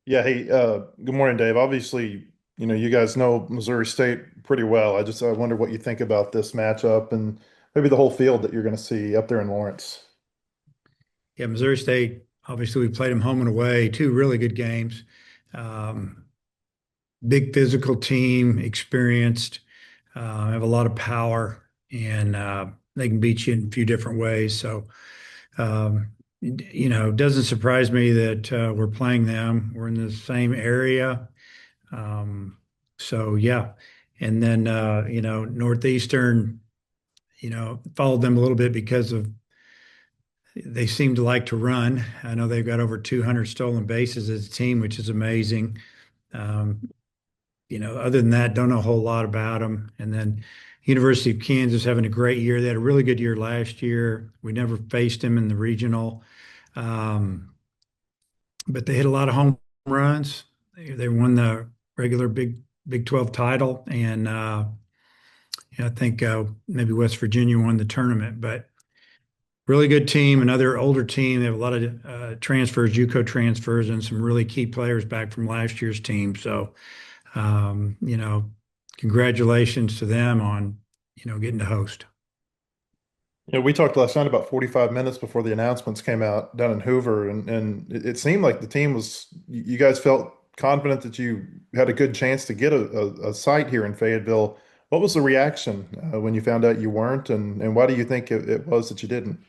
Yeah, hey, good morning, Dave. Obviously, you guys know Missouri State pretty well. I wonder what you think about this matchup and maybe the whole field that you're going to see up there in Lawrence. Yeah, Missouri State, obviously, we played them home and away, two really good games. Um, Big physical team, experienced, have a lot of power, and they can beat you in a few different ways. So, it doesn't surprise me that we're playing them. We're in the same area. Um, so, yeah. And then, Northeastern, followed them a little bit because of they seem to like to run. I know they've got over 200 stolen bases as a team, which is amazing. Um, other than that, don't know a whole lot about them. And then University of Kansas having a great year. They had a really good year last year. We never faced them in the regional, um, but they hit a lot of home runs. They won the regular Big 12 title, and I think maybe West Virginia won the tournament, but really good team, another older team. They have a lot of transfers, JUCO transfers, and some really key players back from last year's team. So, um, you know, congratulations to them on, getting to host. We talked last night about 45 minutes before the announcements came out down in Hoover, and it seemed like the team you guys felt confident that you had a good chance to get a site here in Fayetteville. What was the reaction when you found out you weren't, and why do you think it was that you didn't?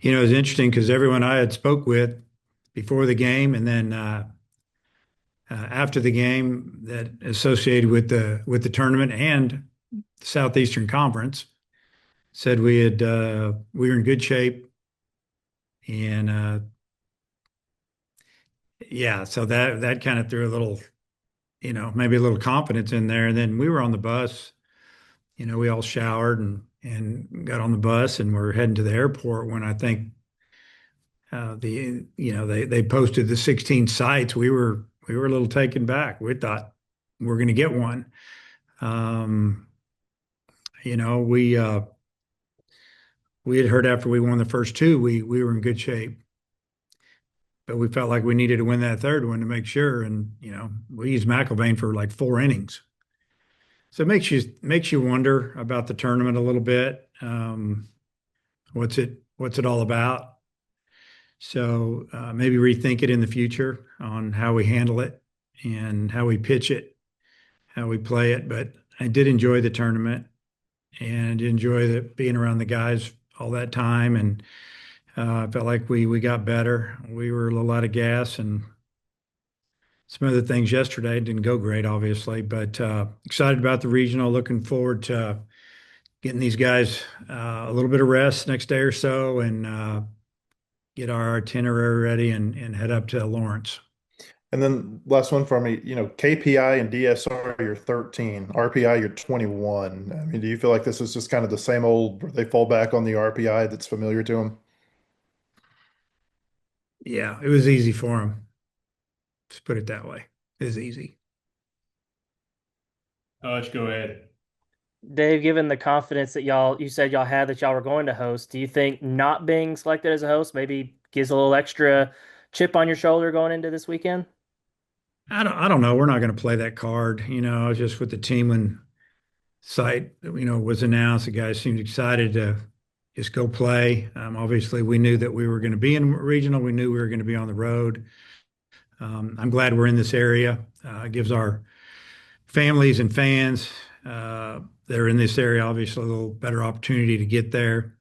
It was interesting because everyone I had spoke with before the game and then after the game that associated with the tournament and the Southeastern Conference said we were in good shape and yeah, so that kind of threw a little, maybe a little confidence in there. And then we were on the bus, we all showered and got on the bus and we're heading to the airport when I think they posted the 16 sites. We were a little taken back. We thought we're going to get one. Um, you know, we uh, we had heard after we won the first two, we were in good shape, but we felt like we needed to win that third one to make sure. And we used McIlvain for like 4 innings. So it makes you wonder about the tournament a little bit. What's it all about? So maybe rethink it in the future on how we handle it and how we pitch it, how we play it. But I did enjoy the tournament and enjoy being around the guys all that time. And I felt like we got better. We were a little out of gas and some other things yesterday didn't go great, obviously, but excited about the regional. Looking forward to getting these guys a little bit of rest next day or so and get our itinerary ready and head up to Lawrence. And then last one for me, KPI and DSR, you're 13, RPI, you're 21. I mean, do you feel like this is just kind of the same old, where they fall back on the RPI that's familiar to them? Yeah, it was easy for them. Let's put it that way. It was easy. Let's go ahead. Dave, given the confidence that you said y'all had that y'all were going to host, do you think not being selected as a host maybe gives a little extra chip on your shoulder going into this weekend? I don't know. We're not going to play that card. Just with the team when site, was announced, the guys seemed excited to just go play. Obviously, we knew that we were going to be in regional. We knew we were going to be on the road. I'm glad we're in this area. It gives our families and fans that are in this area, obviously, a little better opportunity to get there.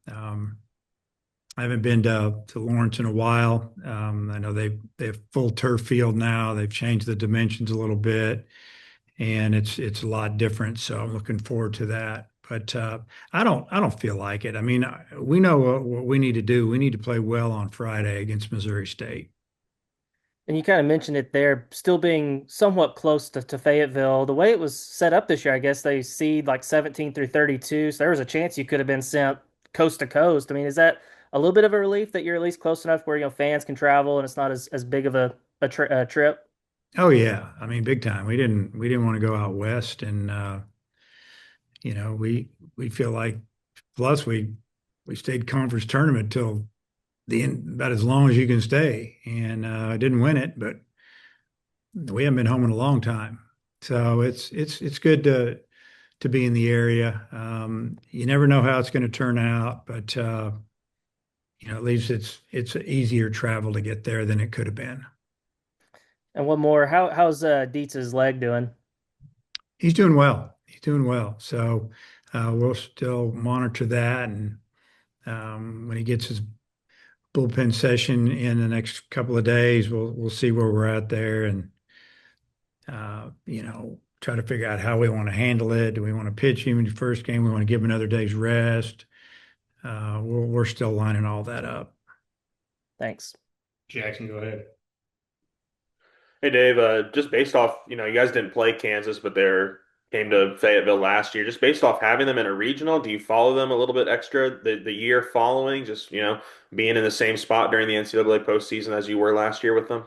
I haven't been to Lawrence in a while. I know they have full turf field now. They've changed the dimensions a little bit, and it's a lot different. So I'm looking forward to that. But I don't feel like it. I mean, we know what we need to do. We need to play well on Friday against Missouri State. And you kind of mentioned it there, still being somewhat close to Fayetteville. The way it was set up this year, I guess they seed like 17 through 32. So there was a chance you could have been sent coast to coast. I mean, is that a little bit of a relief that you're at least close enough where, fans can travel and it's not as big of a trip? Oh yeah, I mean, big time. We didn't want to go out west, and we feel like plus we stayed conference tournament till the end, about as long as you can stay, and I didn't win it, but we haven't been home in a long time. So it's good to be in the area. You never know how it's going to turn out, but at least it's easier travel to get there than it could have been. And one more, how's Dietz's leg doing? He's doing well. He's doing well. So we'll still monitor that, and when he gets his bullpen session in the next couple of days, we'll see where we're at there, and try to figure out how we want to handle it. Do we want to pitch him in the first game? We want to give him another day's rest. We're still lining all that up. Thanks. Jackson, go ahead. Hey Dave, just based off, you guys didn't play Kansas, but they came to Fayetteville last year. Just based off having them in a regional, do you follow them a little bit extra the year following? Just, being in the same spot during the NCAA postseason as you were last year with them?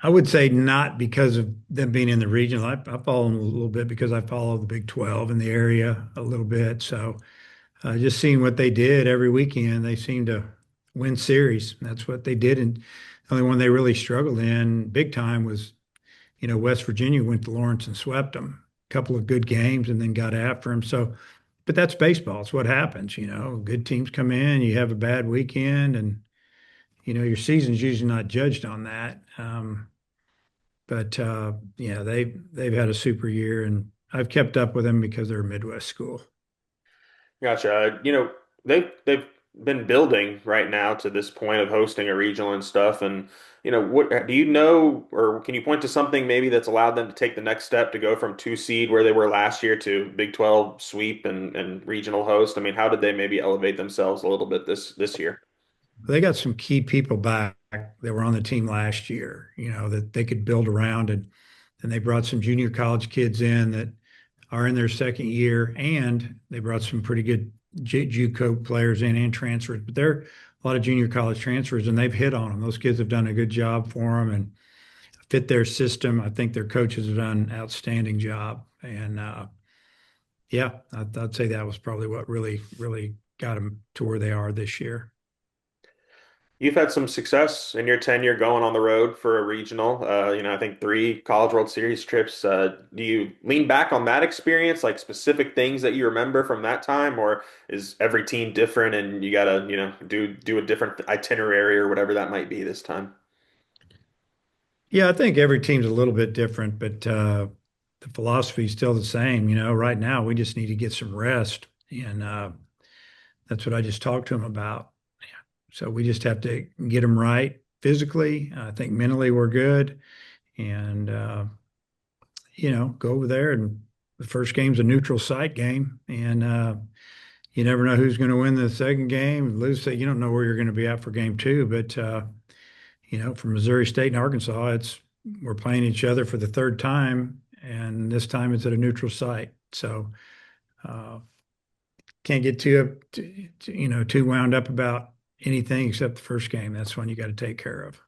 I would say not because of them being in the regional. I follow them a little bit because I follow the Big 12 in the area a little bit. So just seeing what they did every weekend, they seemed to win series. That's what they did. And the only one they really struggled in big time was, West Virginia went to Lawrence and swept them. A couple of good games and then got after them. So, but that's baseball. It's what happens. Good teams come in, you have a bad weekend, and your season's usually not judged on that. But yeah, they've had a super year, and I've kept up with them because they're a Midwest school. Gotcha. They've been building right now to this point of hosting a regional and stuff. And what do you know, or can you point to something maybe that's allowed them to take the next step to go from two seed where they were last year to Big 12 sweep and regional host? I mean, how did they maybe elevate themselves a little bit this year? They got some key people back that were on the team last year, that they could build around, and they brought some junior college kids in that are in their second year, and they brought some pretty good JUCO players in and transfers. But there are a lot of junior college transfers, and they've hit on them. Those kids have done a good job for them and fit their system. I think their coaches have done an outstanding job. And yeah, I'd say that was probably what really, really got them to where they are this year. You've had some success in your tenure going on the road for a regional. I think three College World Series trips. Do you lean back on that experience, like specific things that you remember from that time, or is every team different and you gotta, do a different itinerary or whatever that might be this time? Yeah, I think every team's a little bit different, but the philosophy is still the same. Right now we just need to get some rest, and that's what I just talked to him about. So we just have to get them right physically. I think mentally we're good, and go over there. And the first game's a neutral site game, and you never know who's going to win the second game. Lose, you don't know where you're going to be at for game two. But for Missouri State and Arkansas, we're playing each other for the third time, and this time it's at a neutral site. So can't get too wound up about anything except the first game. That's one you got to take care of.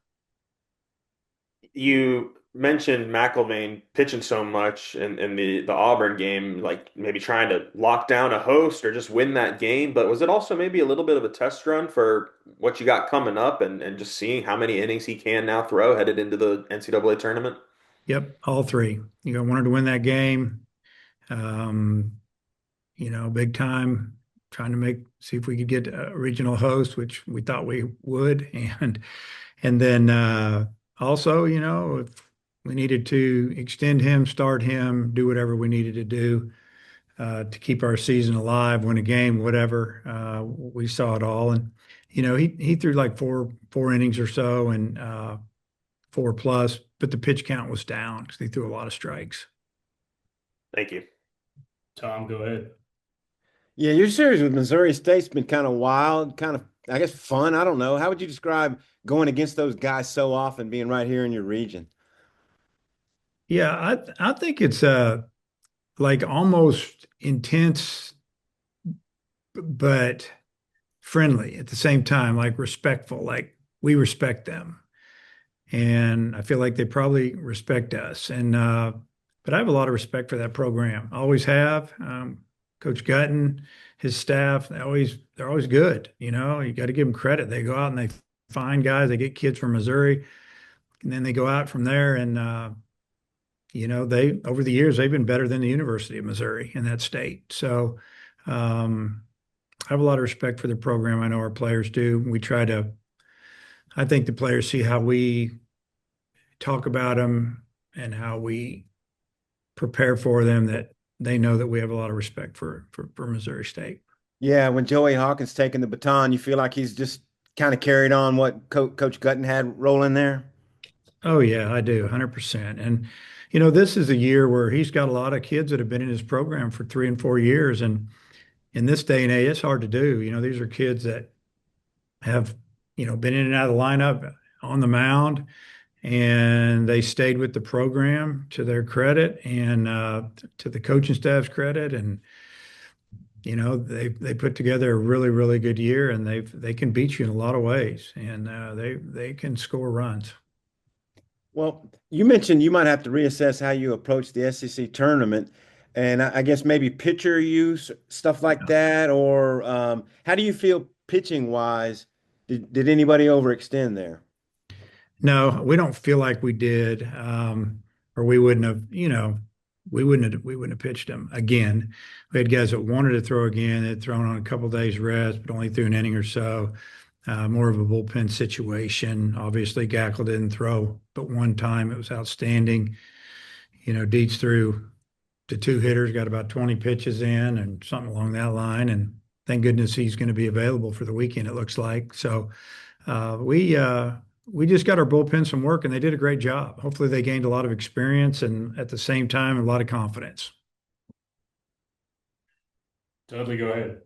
You mentioned McIlvain pitching so much in the Auburn game, like maybe trying to lock down a host or just win that game. But was it also maybe a little bit of a test run for what you got coming up and just seeing how many innings he can now throw headed into the NCAA tournament? Yep, all three. Wanted to win that game. Big time, trying to see if we could get a regional host, which we thought we would, and then also, if we needed to extend him, start him, do whatever we needed to do to keep our season alive, win a game, whatever. We saw it all, and he threw like four innings or so, and 4+, but the pitch count was down because he threw a lot of strikes. Thank you. Tom, go ahead. Yeah, your series with Missouri State's been kind of wild, kind of, I guess, fun. I don't know. How would you describe going against those guys so often, being right here in your region? Yeah, I think it's like almost intense, but friendly at the same time, like respectful. Like we respect them, and I feel like they probably respect us. And but I have a lot of respect for that program. I always have. Coach Gutton, his staff, they're always good. You got to give them credit. They go out and they find guys. They get kids from Missouri, then they go out from there and they over the years they've been better than the University of Missouri in that state. So I have a lot of respect for the program. I know our players do. I think the players see how we talk about them and how we prepare for them, that they know that we have a lot of respect for Missouri State. Yeah, when Joey Hawkins taking the baton, you feel like he's just kind of carried on what Coach Gutton had rolling there. Oh yeah, I do, 100%. And this is a year where he's got a lot of kids that have been in his program for 3 and 4 years, and in this day and age, it's hard to do. These are kids that have, been in and out of the lineup on the mound, and they stayed with the program to their credit and to the coaching staff's credit. And they put together a really really good year, and they can beat you in a lot of ways, and they can score runs. Well, you mentioned you might have to reassess how you approach the SEC tournament, and I guess maybe pitcher use, stuff like that, or how do you feel pitching wise? Did anybody overextend there? No, we don't feel like we did, or we wouldn't have pitched them again. We had guys that wanted to throw again, that had thrown on a couple days rest, but only threw an inning or so. More of a bullpen situation. Obviously, Gackle didn't throw but one time. It was outstanding. Dietz threw to two hitters, got about 20 pitches in and something along that line. And thank goodness he's going to be available for the weekend, it looks like. So we just got our bullpen some work, and they did a great job. Hopefully they gained a lot of experience and at the same time, a lot of confidence. Totally go ahead.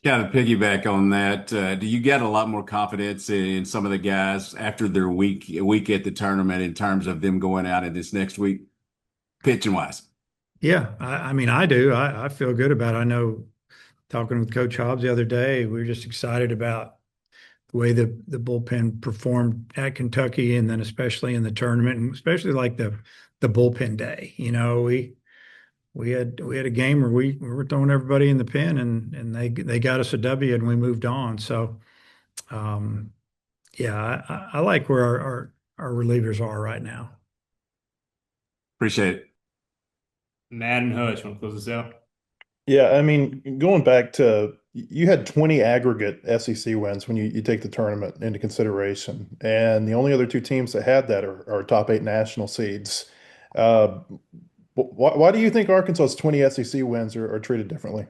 Kind of piggyback on that. Do you get a lot more confidence in some of the guys after their week at the tournament in terms of them going out in this next week, pitching wise? Yeah, I mean, I do. I feel good about it. I know, talking with Coach Hobbs the other day, we were just excited about the way the bullpen performed at Kentucky, and then especially in the tournament, and especially like the bullpen day. We had a game where we were throwing everybody in the pen, and they got us a W, and we moved on. So yeah, I like where our relievers are right now. Appreciate it. Matt and Hutch, want to close this out? Yeah, I mean, going back to you had 20 aggregate SEC wins when you take the tournament into consideration, and the only other two teams that had that are top eight national seeds. Uh, why do you think Arkansas's 20 SEC wins are treated differently?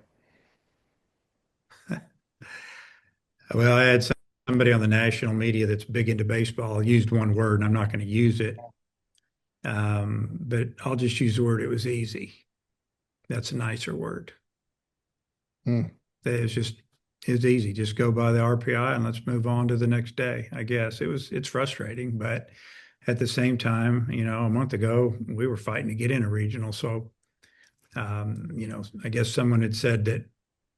Well, I had somebody on the national media that's big into baseball used one word, and I'm not going to use it, but I'll just use the word. It was easy. That's a nicer word. Hmm. It's easy. Just go by the RPI and let's move on to the next day. I guess it's frustrating, but at the same time, a month ago we were fighting to get in a regional. So, I guess someone had said that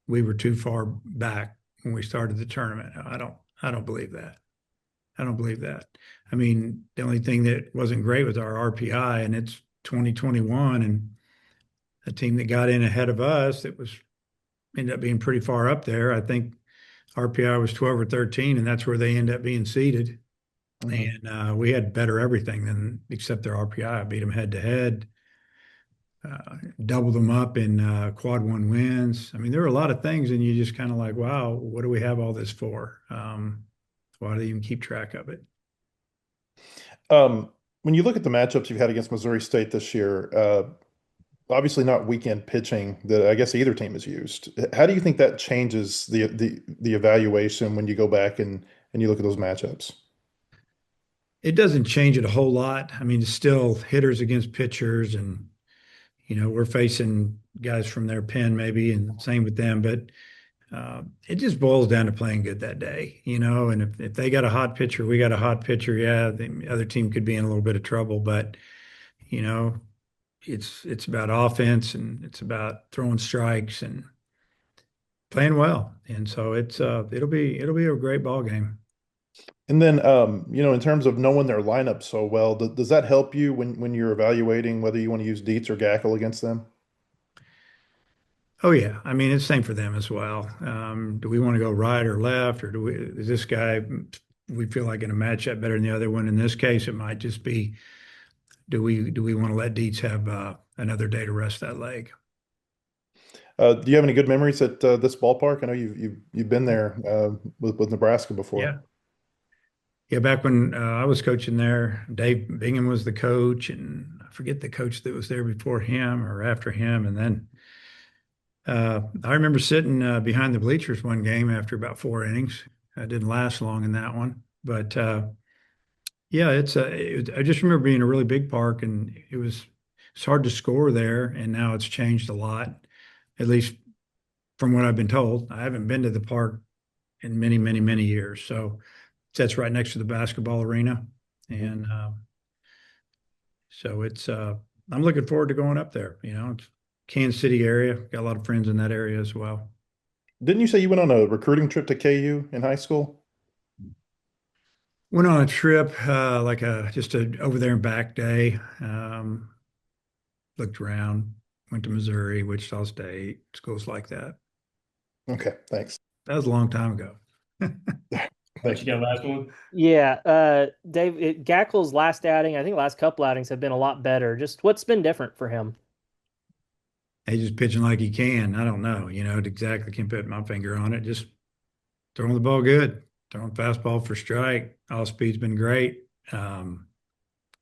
we were too far back when we started the tournament. I don't believe that. I don't believe that. I mean, the only thing that wasn't great was our RPI, and it's 2021, and a team that got in ahead of us that ended up being pretty far up there. I think RPI was 12 or 13, and that's where they end up being seated. Mhm. And we had better everything than except their RPI. I beat them head to head, doubled them up in quad one wins. I mean, there were a lot of things, and you just kind of like, wow, what do we have all this for? Why do they even keep track of it? When you look at the matchups you've had against Missouri State this year, obviously not weekend pitching that I guess either team has used. How do you think that changes the evaluation when you go back and you look at those matchups? It doesn't change it a whole lot. I mean, it's still hitters against pitchers, and we're facing guys from their pen maybe, and same with them. But it just boils down to playing good that day, And if they got a hot pitcher, we got a hot pitcher. Yeah, the other team could be in a little bit of trouble, but you know, it's about offense, and it's about throwing strikes and playing well. And so it'll be a great ball game. And then, in terms of knowing their lineup so well, does that help you when you're evaluating whether you want to use Dietz or Gackle against them? Oh yeah, I mean it's same for them as well. Do we want to go right or left, or is this guy we feel like in a matchup better than the other one. In this case, it might just be, do we want to let Dietz have another day to rest that leg? Do you have any good memories at this ballpark? I know you've been there with Nebraska before. Yeah. Yeah, back when I was coaching there, Dave Bingham was the coach, and I forget the coach that was there before him or after him. And then I remember sitting behind the bleachers one game after about 4 innings. I didn't last long in that one, but yeah, I just remember being a really big park, and it's hard to score there, and now it's changed a lot, at least from what I've been told. I haven't been to the park in many, many, many years, so sits right next to the basketball arena, and so I'm looking forward to going up there. It's Kansas City area. Got a lot of friends in that area as well. Didn't you say you went on a recruiting trip to KU in high school? Went on a trip, like just a over there and back day. Looked around, went to Missouri, Wichita State, schools like that. Okay, thanks. That was a long time ago. What you got last one? Yeah, Dave, Gackel's last outing, I think last couple outings have been a lot better. Just what's been different for him? He's just pitching like he can. I don't know, exactly can't put my finger on it. Just throwing the ball good, throwing fastball for strike. All speed's been great.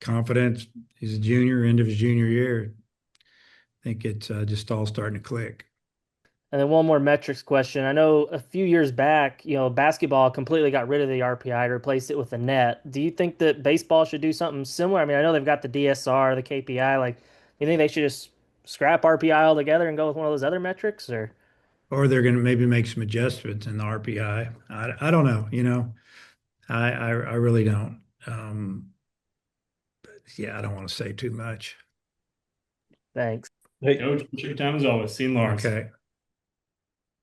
Confidence. He's a junior, end of his junior year. I think it's just all starting to click. And then one more metrics question. I know a few years back, basketball completely got rid of the RPI, replaced it with the net. Do you think that baseball should do something similar? I mean, I know they've got the DSR, the KPI. Like, do you think they should just scrap RPI altogether and go with one of those other metrics, or? Or they're going to maybe make some adjustments in the RPI. I don't know. I really don't. Yeah, I don't want to say too much. Thanks. Hey, Coach, appreciate your time as always. Seeing Lawrence. Okay.